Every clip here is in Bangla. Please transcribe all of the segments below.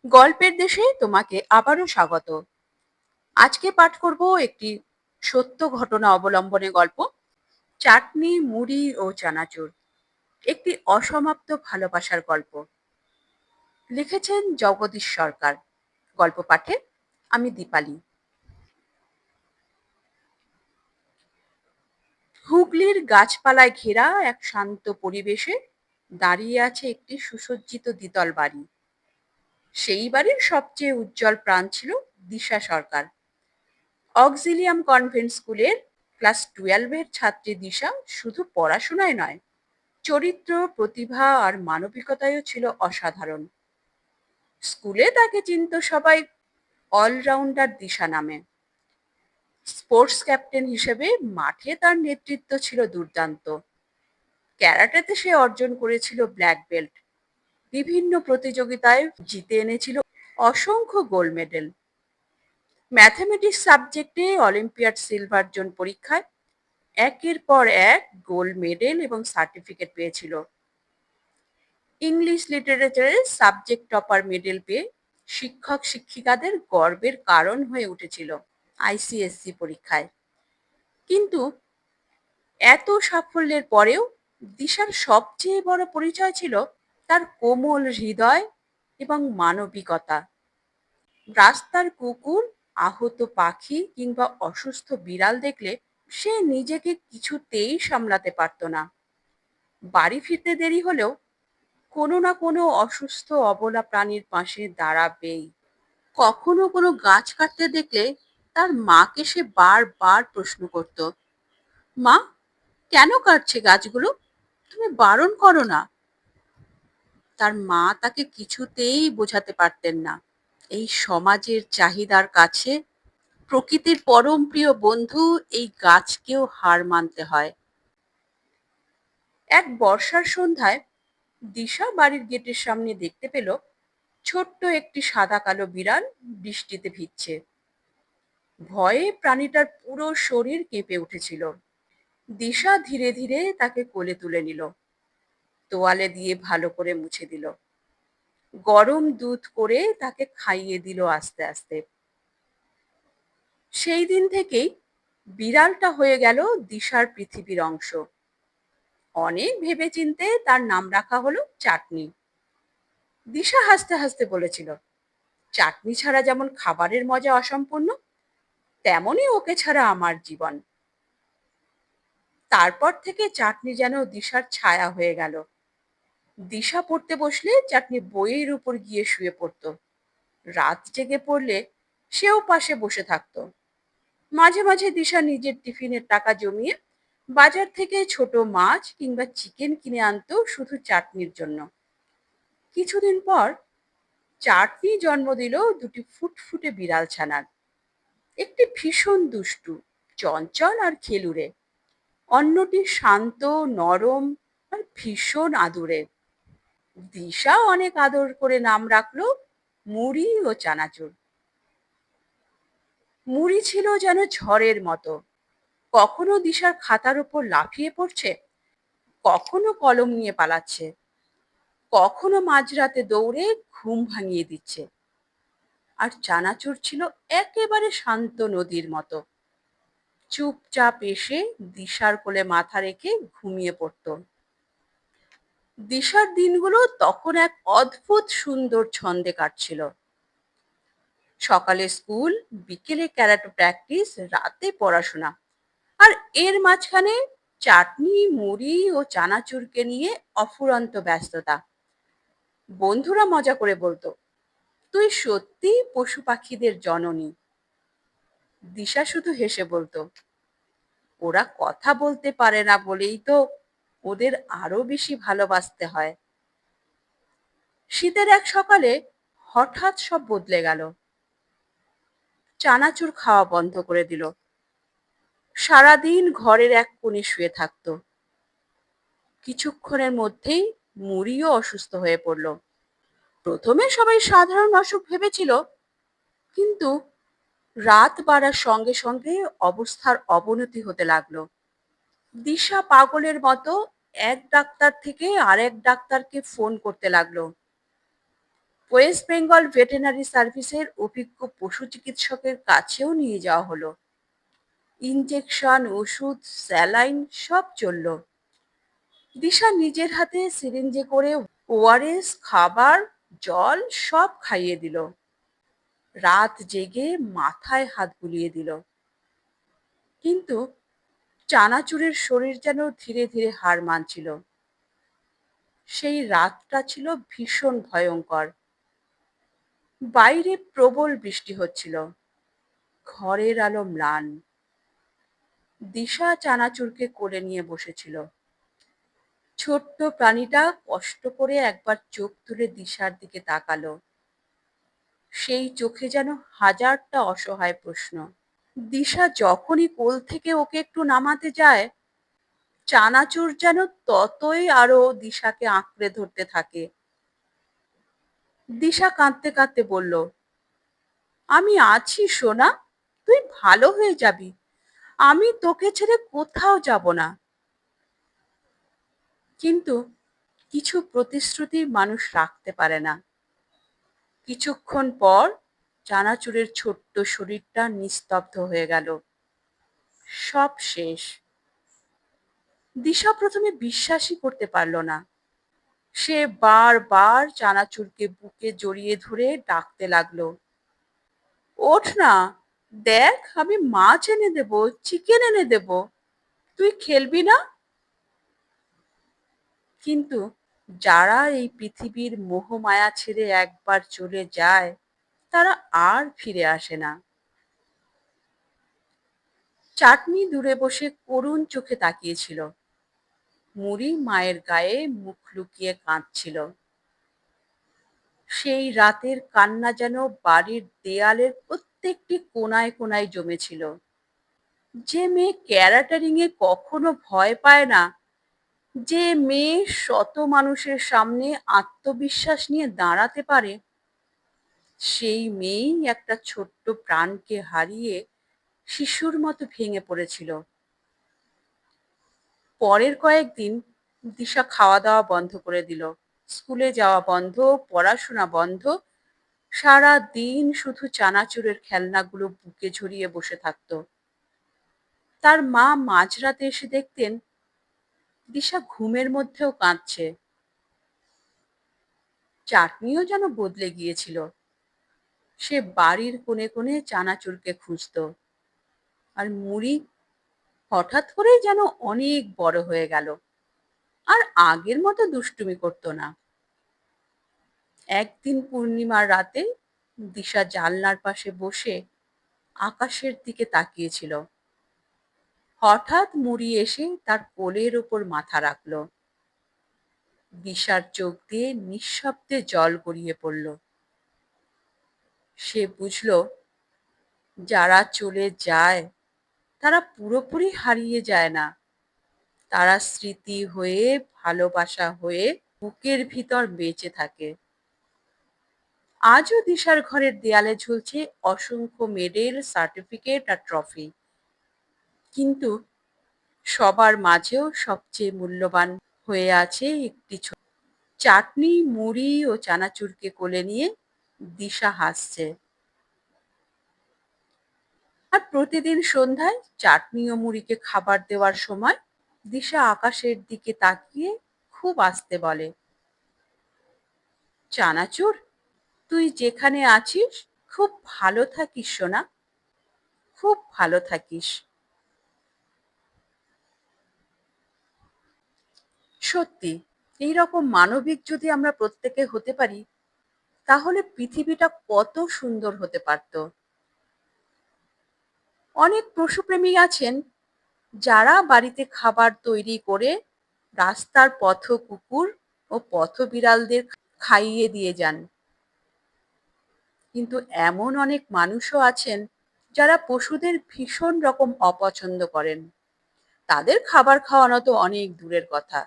গল্পের দেশে তোমাকে আবারও স্বাগত। আজকে পাঠ করব একটি সত্য ঘটনা অবলম্বনে গল্প, চাটনি, মুড়ি ও চানাচুর। একটি অসমাপ্ত ভালোবাসার গল্প। লিখেছেন জগদীশ সরকার। গল্প পাঠে আমি দীপালি। হুগলির গাছপালায় ঘেরা এক শান্ত পরিবেশে দাঁড়িয়ে আছে একটি সুসজ্জিত দ্বিতল বাড়ি। সেই বাড়ির সবচেয়ে উজ্জ্বল প্রাণ ছিল দিশা সরকার। অক্সিলিয়াম কনভেন্ট স্কুলের ক্লাস 12 এর ছাত্রী দিশা শুধু পড়াশোনায় নয়, চরিত্র, প্রতিভা আর মানবিকতায়ও ছিল অসাধারণ। স্কুলে তাকে চিনত সবাই অলরাউন্ডার দিশা নামে। স্পোর্টস ক্যাপ্টেন হিসেবে মাঠে তার নেতৃত্ব ছিল দুর্দান্ত। ক্যারাটেতে সে অর্জন করেছিল ব্ল্যাক বেল্ট। বিভিন্ন প্রতিযোগিতায় জিতে এনেছিল অসংখ্য গোল্ড মেডেল। ম্যাথমেটিক্স সাবজেক্টে অলিম্পিয়াড সিলভার জোন পরীক্ষায় একের পর এক গোল্ড মেডেল এবং সার্টিফিকেট পেয়েছিল। ইংলিশ লিটারেচারে সাবজেক্ট টপার মেডেল পেয়ে শিক্ষক শিক্ষিকাদের গর্বের কারণ হয়ে উঠেছিল আইসিএসসি পরীক্ষায়। কিন্তু এত সাফল্যের পরেও দিশার সবচেয়ে বড় পরিচয় ছিল তার কোমল হৃদয় এবং মানবিকতা। রাস্তার কুকুর, আহত পাখি কিংবা অসুস্থ বিড়াল দেখলে সে নিজেকে কিছুতেই সামলাতে পারত না। বাড়ি ফিরতে দেরি হলেও কোনো না কোনো অসুস্থ অবলা প্রাণীর পাশে দাঁড়াবেই। কখনো কোনো গাছ কাটতে দেখলে তার মাকে সে বারবার প্রশ্ন করত, মা, কেন কাটছে গাছগুলো? তুমি বারণ করো না। তার মা তাকে কিছুতেই বোঝাতে পারতেন না, এই সমাজের চাহিদার কাছে প্রকৃতির পরম প্রিয় বন্ধু এই গাছকেও হার মানতে হয়। এক বর্ষার সন্ধ্যায় দিশা বাড়ির গেটের সামনে দেখতে পেল ছোট্ট একটি সাদা কালো বিড়াল বৃষ্টিতে ভিজছে। ভয়ে প্রাণীটার পুরো শরীর কেঁপে উঠেছিল। দিশা ধীরে ধীরে তাকে কোলে তুলে নিল, তোয়ালে দিয়ে ভালো করে মুছে দিল, গরম দুধ করে তাকে খাইয়ে দিল আস্তে আস্তে। সেই দিন থেকেই বিড়ালটা হয়ে গেল দিশার পৃথিবীর অংশ। অনেক ভেবেচিন্তে তার নাম রাখা হলো চাটনি। দিশা হাসতে হাসতে বলেছিল, চাটনি ছাড়া যেমন খাবারের মজা অসম্পূর্ণ, তেমনই ওকে ছাড়া আমার জীবন। তারপর থেকে চাটনি যেন দিশার ছায়া হয়ে গেল। দিশা পড়তে বসলে চাটনি বইয়ের উপর গিয়ে শুয়ে পড়তো। রাত জেগে পড়লে সেও পাশে বসে থাকতো। মাঝে মাঝে দিশা নিজের টিফিনের টাকা জমিয়ে বাজার থেকে ছোট মাছ কিংবা চিকেন কিনে আনতো শুধু চাটনির জন্য। কিছুদিন পর চাটনি জন্ম দিল দুটি ফুটফুটে বিড়াল ছানার। একটি ভীষণ দুষ্টু, চঞ্চল আর খেলুড়ে। অন্যটি শান্ত, নরম আর ভীষণ আদুরে। দিশা অনেক আদর করে নাম রাখলো মুড়ি ও চানাচুর। মুড়ি ছিল যেন ঝড়ের মতো, কখনো দিশার খাতার উপর লাফিয়ে পড়ছে, কখনো কলম নিয়ে পালাচ্ছে, কখনো মাঝরাতে দৌড়ে ঘুম ভাঙিয়ে দিচ্ছে। আর চানাচুর ছিল একেবারে শান্ত নদীর মতো, চুপচাপ এসে দিশার কোলে মাথা রেখে ঘুমিয়ে পড়তো। দিশার দিনগুলো তখন এক অদ্ভুত সুন্দর ছন্দে কাটছিল। সকালে স্কুল, বিকেলে ক্যারাটে প্র্যাকটিস, রাতে পড়াশোনা। আর এর মাঝখানে চাটনি, মুড়ি ও চানাচুরকে নিয়ে অফুরন্ত ব্যস্ততা। বন্ধুরা মজা করে বলতো, তুই সত্যি পশু পাখিদের জননী। দিশা শুধু হেসে বলতো, ওরা কথা বলতে পারে না বলেই তো ওদের আরো বেশি ভালোবাসতে হয়। শীতের এক সকালে হঠাৎ সব বদলে গেল। চানাচুর খাওয়া বন্ধ করে দিল। সারাদিন ঘরের এক কোণে শুয়ে থাকতো। কিছুক্ষণের মধ্যেই মুড়িও অসুস্থ হয়ে পড়ল। প্রথমে সবাই সাধারণ অসুখ ভেবেছিল, কিন্তু রাত বাড়ার সঙ্গে সঙ্গে অবস্থার অবনতি হতে লাগলো। দিশা পাগলের মতো এক ডাক্তার থেকে আরেক ডাক্তারকে ফোন করতে লাগলো। ওয়েস্ট বেঙ্গল ভেটেরিনারি সার্ভিসের অভিজ্ঞ পশু চিকিৎসকের কাছেও নিয়ে যাওয়া হলো। ইনজেকশন, ওষুধ, স্যালাইন সব চলল। দিশা নিজের হাতে সিরিঞ্জে করে ওআরএস, খাবার, জল সব খাইয়ে দিল। রাত জেগে মাথায় হাত বুলিয়ে দিল। কিন্তু চানাচুরের শরীর যেন ধীরে ধীরে হার মানছিল। সেই রাতটা ছিল ভীষণ ভয়ঙ্কর। বাইরে প্রবল বৃষ্টি হচ্ছিল। ঘরের আলো ম্লান। দিশা চানাচুরকে কোলে নিয়ে বসেছিল। ছোট্ট প্রাণীটা কষ্ট করে একবার চোখ তুলে দিশার দিকে তাকালো। সেই চোখে যেন হাজারটা অসহায় প্রশ্ন। দিশা যখনই কোল থেকে ওকে একটু নামাতে যায়, চানাচুর যেন ততই আরো দিশাকে আঁকড়ে ধরতে থাকে। দিশা কাঁদতে কাঁদতে বলল, আমি আছি সোনা, তুই ভালো হয়ে যাবি, আমি তোকে ছেড়ে কোথাও যাব না। কিন্তু কিছু প্রতিশ্রুতি মানুষ রাখতে পারে না। কিছুক্ষণ পর চানাচুরের ছোট্ট শরীরটা নিস্তব্ধ হয়ে গেল। সব শেষ। দিশা প্রথমে বিশ্বাসই করতে পারল না। সে বারবার চানাচুরকে বুকে জড়িয়ে ধরে ডাকতে লাগলো, ওঠ না, দেখ আমি মাছ এনে দেব, চিকেন এনে দেব, তুই খেলবি না? কিন্তু যারা এই পৃথিবীর মোহমায়া ছেড়ে একবার চলে যায়, তারা আর ফিরে আসে না। চাটনি দূরে বসে করুণ চোখে তাকিয়েছিল। মুড়ি মায়ের গায়ে মুখ লুকিয়ে কাঁদছিল। সেই রাতের কান্না যেন বাড়ির দেয়ালের প্রত্যেকটি কোনায় কোনায় জমেছিল। যে মেয়ে ক্যারাটারিং এ কখনো ভয় পায় না, যে মেয়ে শত মানুষের সামনে আত্মবিশ্বাস নিয়ে দাঁড়াতে পারে, সেই মেয়েই একটা ছোট্ট প্রাণকে হারিয়ে শিশুর মতো ভেঙে পড়েছিল। পরের কয়েকদিন দিশা খাওয়া দাওয়া বন্ধ করে দিল। স্কুলে যাওয়া বন্ধ, পড়াশোনা বন্ধ। সারা দিন শুধু চানাচুরের খেলনাগুলো বুকে ঝরিয়ে বসে থাকতো। তার মা মাঝরাতে এসে দেখতেন দিশা ঘুমের মধ্যেও কাঁদছে। চাটনিও যেন বদলে গিয়েছিল। সে বাড়ির কোণে কোণে চানাচুরকে খুঁজতো। আর মুড়ি হঠাৎ করেই যেন অনেক বড় হয়ে গেল। আর আগের মতো দুষ্টুমি করতো না। একদিন পূর্ণিমার রাতে দিশা জানলার পাশে বসে আকাশের দিকে তাকিয়েছিল। হঠাৎ মুড়ি এসে তার কোলের ওপর মাথা রাখলো। দিশার চোখ দিয়ে নিঃশব্দে জল গড়িয়ে পড়ল। সে বুঝল, যারা চলে যায় তারা পুরোপুরি হারিয়ে যায় না, তারা স্মৃতি হয়ে, ভালোবাসা হয়ে বুকের ভিতর বেঁচে থাকে। আজও দিশার ঘরের দেয়ালে ঝুলছে অসংখ্য মেডেল, সার্টিফিকেট আর ট্রফি। কিন্তু সবার মাঝেও সবচেয়ে মূল্যবান হয়ে আছে একটি চাটনি, মুড়ি ও চানাচুরকে কোলে নিয়ে দিশা হাসছে। আর প্রতিদিন সন্ধ্যায় চাটনি ও মুড়িকে খাবার দেওয়ার সময় দিশা আকাশের দিকে তাকিয়ে খুব আস্তে বলে, চানাচুর, তুই যেখানে আছিস খুব ভালো থাকিস সোনা, খুব ভালো থাকিস। সত্যি, এইরকম মানবিক যদি আমরা প্রত্যেকে হতে পারি, তাহলে পৃথিবীটা কত সুন্দর হতে পারত। অনেক পশুপ্রেমী আছেন যারা বাড়িতে খাবার তৈরি করে রাস্তার পথ কুকুর ও পথ বিড়ালদের খাইয়ে দিয়ে যান। কিন্তু এমন অনেক মানুষও আছেন যারা পশুদের ভীষণ রকম অপছন্দ করেন। তাদের খাবার খাওয়ানো তো অনেক দূরের কথা।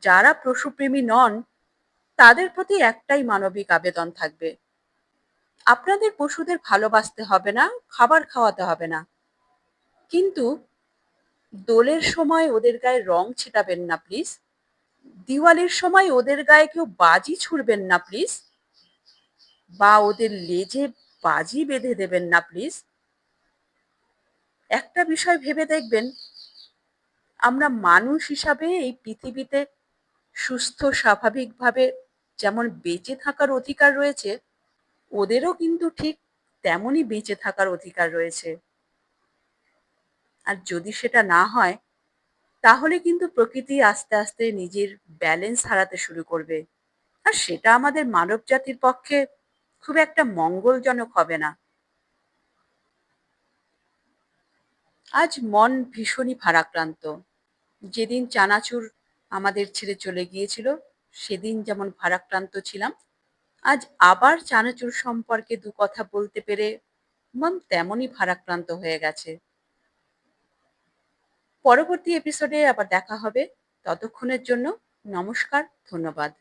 যারা পশুপ্রেমী নন, তাদের প্রতি একটাই মানবিক আবেদন থাকবে, আপনাদের পশুদের ভালোবাসতে হবে না, খাবার খাওয়াতে হবে না, কিন্তু দোলের সময় ওদের গায়ে রং ছিটাবেন না প্লিজ। দিওয়ালির সময় ওদের গায়ে কেউ বাজি ছুড়বেন না প্লিজ, বা ওদের লেজে বাজি বেঁধে দেবেন না প্লিজ। একটা বিষয় ভেবে দেখবেন, আমরা মানুষ হিসাবে এই পৃথিবীতে সুস্থ স্বাভাবিকভাবে যেমন বেঁচে থাকার অধিকার রয়েছে, ওদেরও কিন্তু ঠিক তেমনই বেঁচে থাকার অধিকার রয়েছে। আর যদি সেটা না হয়, তাহলে কিন্তু প্রকৃতি আস্তে আস্তে নিজের ব্যালেন্স হারাতে শুরু করবে। আর সেটা আমাদের মানব জাতির পক্ষে খুব একটা মঙ্গলজনক হবে না। আজ মন ভীষণই ভারাক্রান্ত। যেদিন চানাচুর আমাদের ছেড়ে চলে গিয়েছিল, সেদিন যেমন ভারাক্রান্ত ছিলাম, আজ আবার চানাচুর সম্পর্কে দু কথা বলতে পেরে মন তেমনই ভারাক্রান্ত হয়ে গেছে। পরবর্তী এপিসোডে আবার দেখা হবে। ততক্ষণের জন্য নমস্কার, ধন্যবাদ।